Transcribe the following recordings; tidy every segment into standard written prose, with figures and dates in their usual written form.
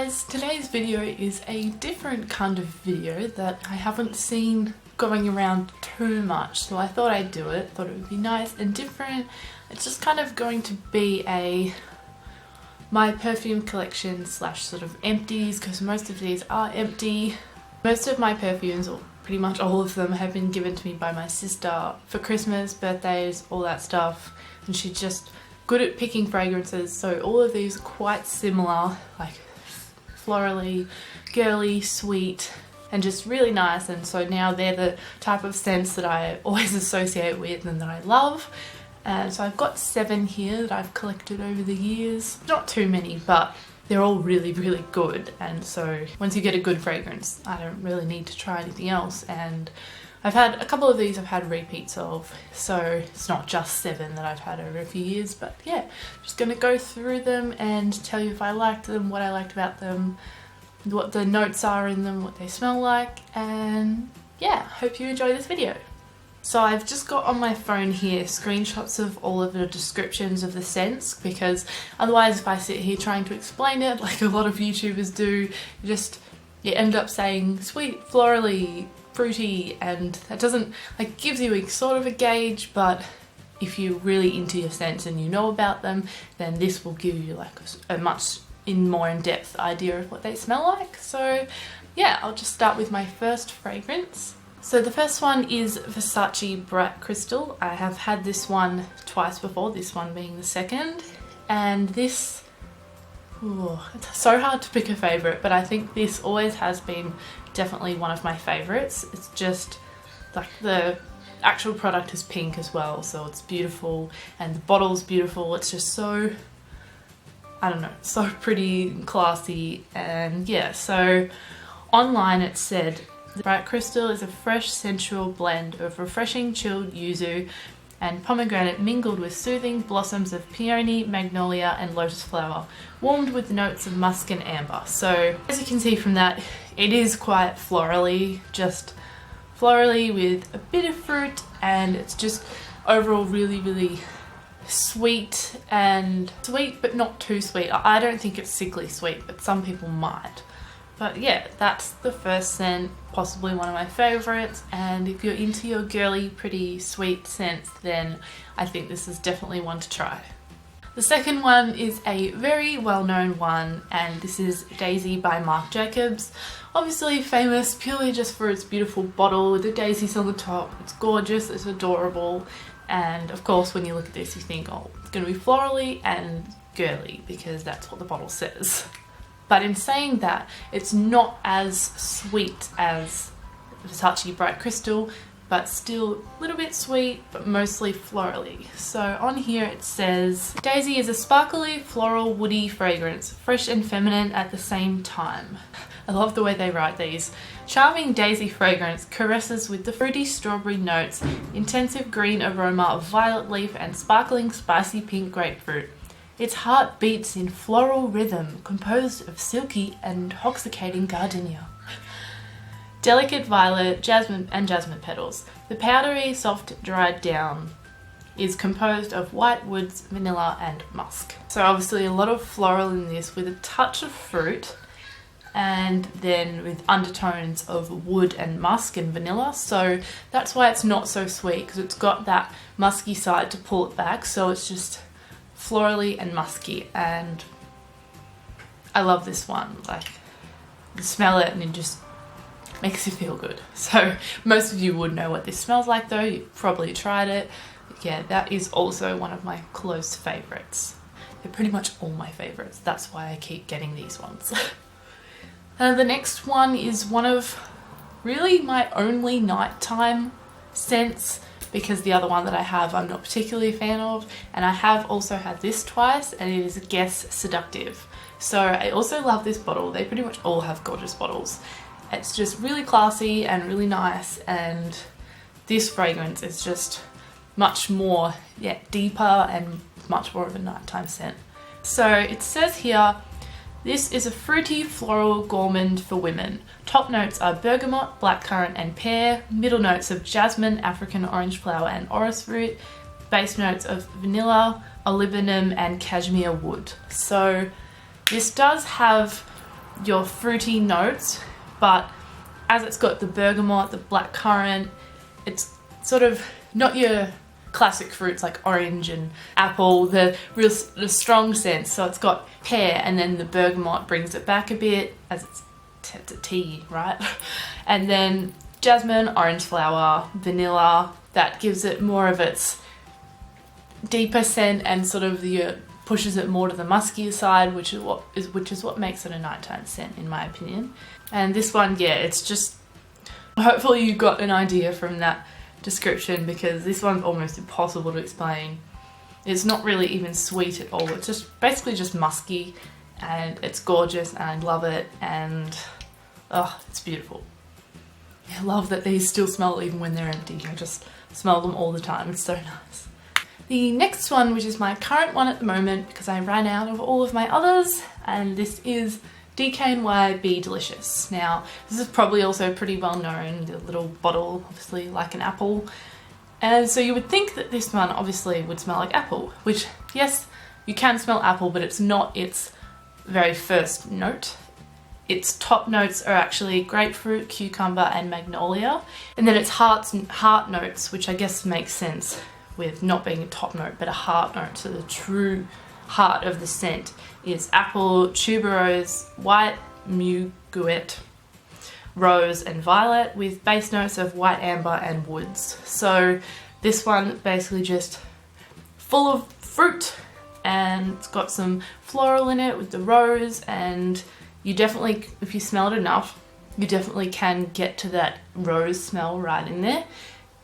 guys, today's video is a different kind of video that I haven't seen going around too much, so I thought I'd do it. Thought it would be nice and different. It's just kind of going to be my perfume collection slash sort of empties, because most of these are empty. Most of my perfumes, or pretty much all of them, have been given to me by my sister for Christmas, birthdays, all that stuff, and she's just good at picking fragrances, so all of these are quite similar, like florally, girly, sweet, and just really nice. And so now they're the type of scents that I always associate with and that I love. And so I've got 7 here that I've collected over the years. Not too many, but they're all really, really good. And so once you get a good fragrance, I don't really need to try anything else. And I've had a couple of these I've had repeats of, so it's not just 7 that I've had over a few years. But yeah, just gonna go through them and tell you if I liked them, what I liked about them, what the notes are in them, what they smell like, and yeah, hope you enjoy this video. So I've just got on my phone here screenshots of all of the descriptions of the scents, because otherwise if I sit here trying to explain it like a lot of YouTubers do, you end up saying sweet, florally, fruity, and that doesn't, like, gives you a sort of a gauge, but if you're really into your scents and you know about them, then this will give you like a much more in-depth idea of what they smell like. So yeah, I'll just start with my first fragrance. So the first one is Versace Bright Crystal. I have had this one twice before, this one being the second, and this, it's so hard to pick a favourite, but I think this always has been definitely one of my favourites. It's just like the actual product is pink as well, so it's beautiful, and the bottle's beautiful. It's just so, I don't know, so pretty and classy. And yeah, so online it said the Bright Crystal is a fresh sensual blend of refreshing chilled yuzu and pomegranate mingled with soothing blossoms of peony, magnolia and lotus flower, warmed with notes of musk and amber. So as you can see from that, it is quite florally, just florally with a bit of fruit, and it's just overall really, really sweet, and sweet but not too sweet. I don't think it's sickly sweet, but some people might. But yeah, that's the first scent, possibly one of my favourites, and if you're into your girly, pretty, sweet scents, then I think this is definitely one to try. The second one is a very well-known one, and this is Daisy by Marc Jacobs. Obviously famous purely just for its beautiful bottle with the daisies on the top. It's gorgeous, it's adorable, and of course when you look at this you think, oh, it's going to be florally and girly, because that's what the bottle says. But in saying that, it's not as sweet as Versace Bright Crystal, but still a little bit sweet, but mostly florally. So on here it says, Daisy is a sparkly, floral, woody fragrance, fresh and feminine at the same time. I love the way they write these. Charming daisy fragrance caresses with the fruity strawberry notes, intensive green aroma of violet leaf and sparkling spicy pink grapefruit. Its heart beats in floral rhythm, composed of silky and intoxicating gardenia. Delicate violet, jasmine petals. The powdery, soft, dried down is composed of white woods, vanilla and musk. So obviously a lot of floral in this with a touch of fruit, and then with undertones of wood and musk and vanilla. So that's why it's not so sweet, because it's got that musky side to pull it back. So it's just florally and musky, and I love this one. Like, you smell it and it just makes you feel good. So most of you would know what this smells like though, you've probably tried it. But yeah, that is also one of my close favourites. They're pretty much all my favourites, that's why I keep getting these ones. The next one is one of really my only nighttime scents, because the other one that I have I'm not particularly a fan of, and I have also had this twice, and it is Guess Seductive. So I also love this bottle. They pretty much all have gorgeous bottles. It's just really classy and really nice, and this fragrance is just much more, deeper and much more of a nighttime scent. So it says here, this is a fruity floral gourmand for women. Top notes are bergamot, blackcurrant and pear. Middle notes of jasmine, African orange flower and orris root. Base notes of vanilla, olibanum and cashmere wood. So this does have your fruity notes, but as it's got the bergamot, the black currant, it's sort of not your classic fruits like orange and apple, the strong scents. So it's got pear, and then the bergamot brings it back a bit as it's a tea, right? And then jasmine, orange flower, vanilla, that gives it more of its deeper scent and sort of pushes it more to the muskier side, which is what makes it a nighttime scent in my opinion. And this one, yeah, it's just, hopefully you got an idea from that description, because this one's almost impossible to explain. It's not really even sweet at all. It's just basically just musky, and it's gorgeous, and I love it, and oh, it's beautiful. I love that these still smell even when they're empty. I just smell them all the time. It's so nice. The next one, which is my current one at the moment because I ran out of all of my others, and this is DKNY Be Delicious. Now, this is probably also pretty well known, the little bottle, obviously like an apple. And so you would think that this one obviously would smell like apple, which, yes, you can smell apple, but it's not its very first note. Its top notes are actually grapefruit, cucumber, and magnolia. And then its heart notes, which I guess makes sense with not being a top note, but a heart note. So the true heart of the scent is apple, tuberose, white muguet, rose, and violet, with base notes of white amber and woods. So this one basically just full of fruit, and it's got some floral in it with the rose, and you definitely, if you smell it enough, you definitely can get to that rose smell right in there.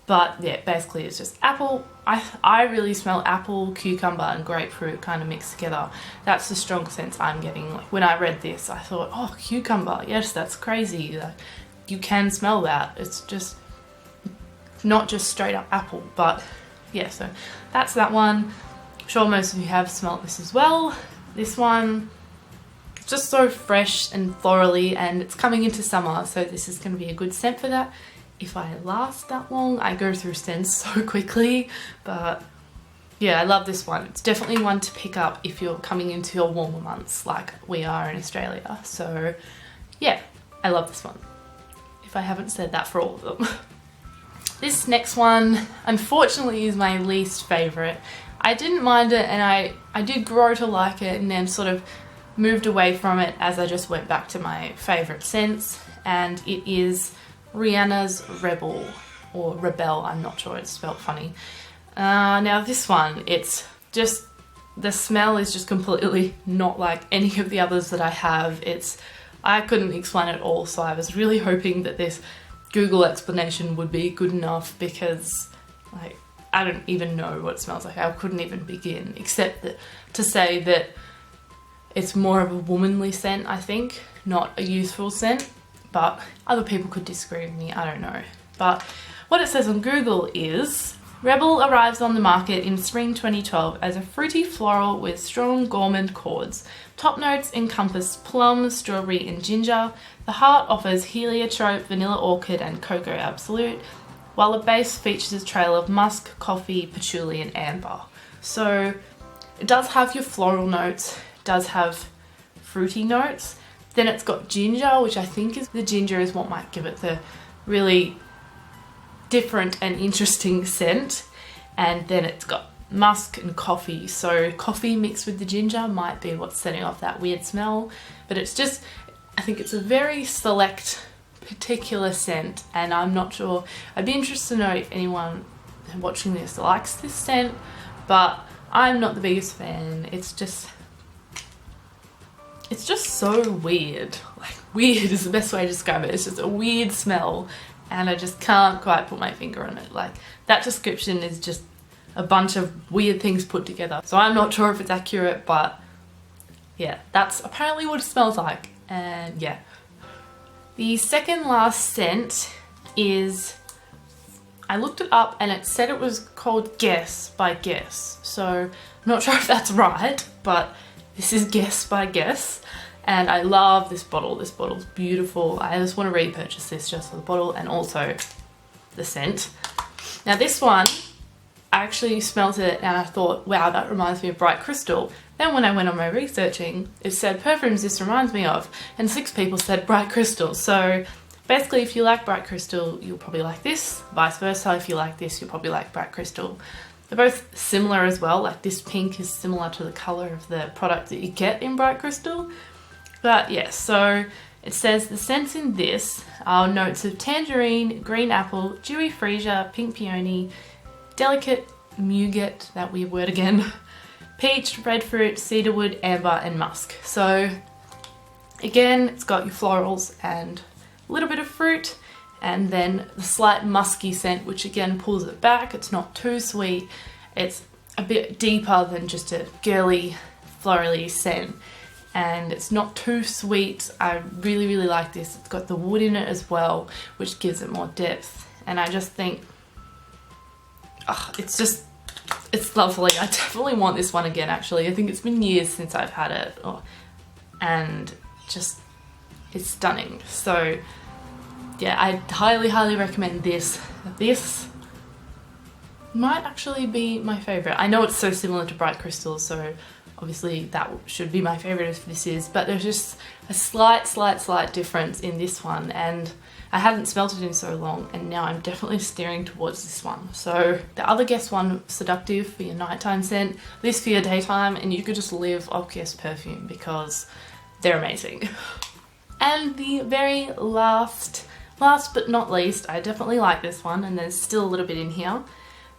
But yeah, basically it's just apple. I really smell apple, cucumber, and grapefruit kind of mixed together. That's the strong sense I'm getting. Like, when I read this, I thought, oh, cucumber, yes, that's crazy. Like, you can smell that. It's just not just straight up apple. But yeah, so that's that one. I'm sure most of you have smelled this as well. This one, it's just so fresh and florally, and it's coming into summer, so this is going to be a good scent for that. If I last that long, I go through scents so quickly, but yeah, I love this one. It's definitely one to pick up if you're coming into your warmer months like we are in Australia. So yeah, I love this one, if I haven't said that for all of them. This next one, unfortunately, is my least favourite. I didn't mind it, and I did grow to like it, and then sort of moved away from it as I just went back to my favourite scents, and it is Rihanna's Reb'l, or Reb'l, I'm not sure, it's spelled funny. Now this one, it's just, the smell is just completely not like any of the others that I have. I couldn't explain it all, so I was really hoping that this Google explanation would be good enough, because like, I don't even know what it smells like. I couldn't even begin, except to say that it's more of a womanly scent, I think, not a youthful scent. But other people could disagree with me, I don't know. But what it says on Google is, Reb'l arrives on the market in spring 2012 as a fruity floral with strong gourmand chords. Top notes encompass plum, strawberry, and ginger. The heart offers heliotrope, vanilla orchid, and cocoa absolute, while the base features a trail of musk, coffee, patchouli, and amber. So it does have your floral notes, it does have fruity notes. Then it's got ginger, which I think is the ginger is what might give it the really different and interesting scent. And then it's got musk and coffee. So coffee mixed with the ginger might be what's setting off that weird smell. But it's just, I think it's a very select particular scent, and I'm not sure. I'd be interested to know if anyone watching this likes this scent, but I'm not the biggest fan. It's just so weird. Like, weird is the best way to describe it. It's just a weird smell, and I just can't quite put my finger on it. Like, that description is just a bunch of weird things put together. So I'm not sure if it's accurate, but yeah, that's apparently what it smells like. And yeah. The second last scent is, I looked it up and it said it was called Guess by Guess. So I'm not sure if that's right, but this is Guess by Guess. And I love this bottle. This bottle's beautiful. I just want to repurchase this just for the bottle and also the scent. Now this one, I actually smelled it and I thought, wow, that reminds me of Bright Crystal. Then when I went on my researching, it said perfumes this reminds me of, and 6 people said bright crystal. So basically if you like bright crystal, you'll probably like this. Vice versa, if you like this, you'll probably like bright crystal. They're both similar as well, like this pink is similar to the colour of the product that you get in bright crystal. But yeah, so it says the scents in this are notes of tangerine, green apple, dewy freesia, pink peony, delicate nougat, that weird word again, peach, red fruit, cedarwood, amber and musk. So again, it's got your florals and a little bit of fruit, and then the slight musky scent, which again pulls it back. It's not too sweet. It's a bit deeper than just a girly, florally scent. And it's not too sweet. I really, really like this. It's got the wood in it as well, which gives it more depth. And I just think, it's lovely. I definitely want this one again, actually. I think it's been years since I've had it. And just, it's stunning. So yeah, I highly, highly recommend this. This might actually be my favourite. I know it's so similar to Bright Crystal, so obviously that should be my favourite if this is, but there's just a slight difference in this one, and I hadn't smelt it in so long, and now I'm definitely steering towards this one. So the other guest one, Seductive, for your nighttime scent, this for your daytime, and you could just live off Guess Perfume because they're amazing. And the very last but not least, I definitely like this one, and there's still a little bit in here.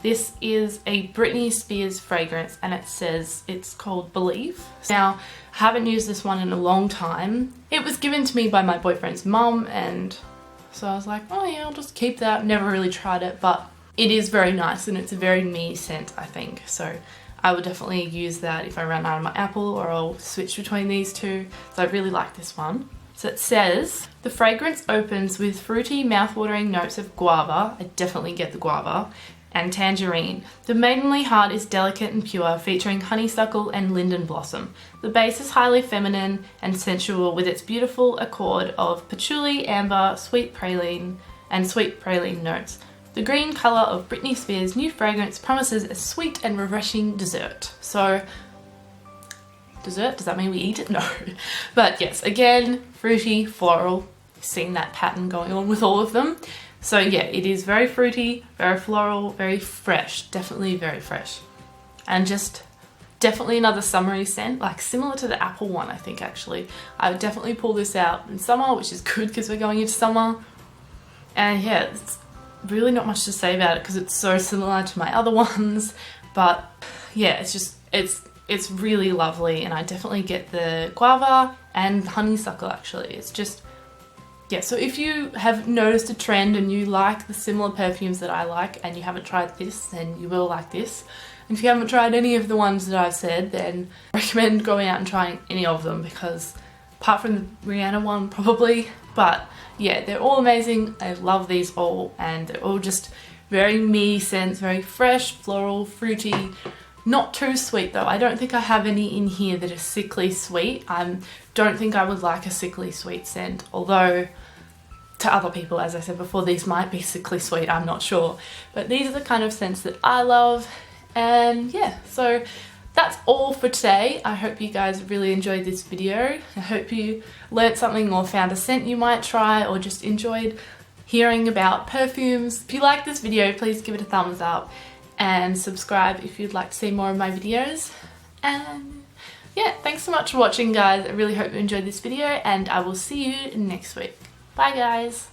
This is a Britney Spears fragrance, and it says it's called Believe. Now, I haven't used this one in a long time. It was given to me by my boyfriend's mum, and so I was like, oh yeah, I'll just keep that. Never really tried it, but it is very nice, and it's a very me scent, I think. So I would definitely use that if I run out of my apple, or I'll switch between these two. So I really like this one. So it says, the fragrance opens with fruity, mouthwatering notes of guava. I definitely get the guava. And tangerine. The maidenly heart is delicate and pure, featuring honeysuckle and linden blossom. The base is highly feminine and sensual with its beautiful accord of patchouli, amber, sweet praline notes. The green colour of Britney Spears' new fragrance promises a sweet and refreshing dessert. So, dessert? Does that mean we eat it? No. But yes, again, fruity, floral. Seeing that pattern going on with all of them. So yeah, it is very fruity, very floral, very fresh, definitely very fresh. And just definitely another summery scent, like similar to the apple one, I think actually. I would definitely pull this out in summer, which is good because we're going into summer. And yeah, it's really not much to say about it because it's so similar to my other ones. But yeah, it's just, it's really lovely, and I definitely get the guava and honeysuckle actually. It's just, yeah, so if you have noticed a trend and you like the similar perfumes that I like and you haven't tried this, then you will like this. And if you haven't tried any of the ones that I've said, then I recommend going out and trying any of them, because apart from the Rihanna one probably, but yeah, they're all amazing. I love these all, and they're all just very me scents, very fresh, floral, fruity. Not too sweet though. I don't think I have any in here that are sickly sweet. I don't think I would like a sickly sweet scent, although to other people, as I said before, these might be sickly sweet, I'm not sure. But these are the kind of scents that I love. And yeah, so that's all for today. I hope you guys really enjoyed this video. I hope you learnt something or found a scent you might try, or just enjoyed hearing about perfumes. If you like this video, please give it a thumbs up and subscribe if you'd like to see more of my videos. And yeah, thanks so much for watching, guys. I really hope you enjoyed this video, and I will see you next week. Bye guys!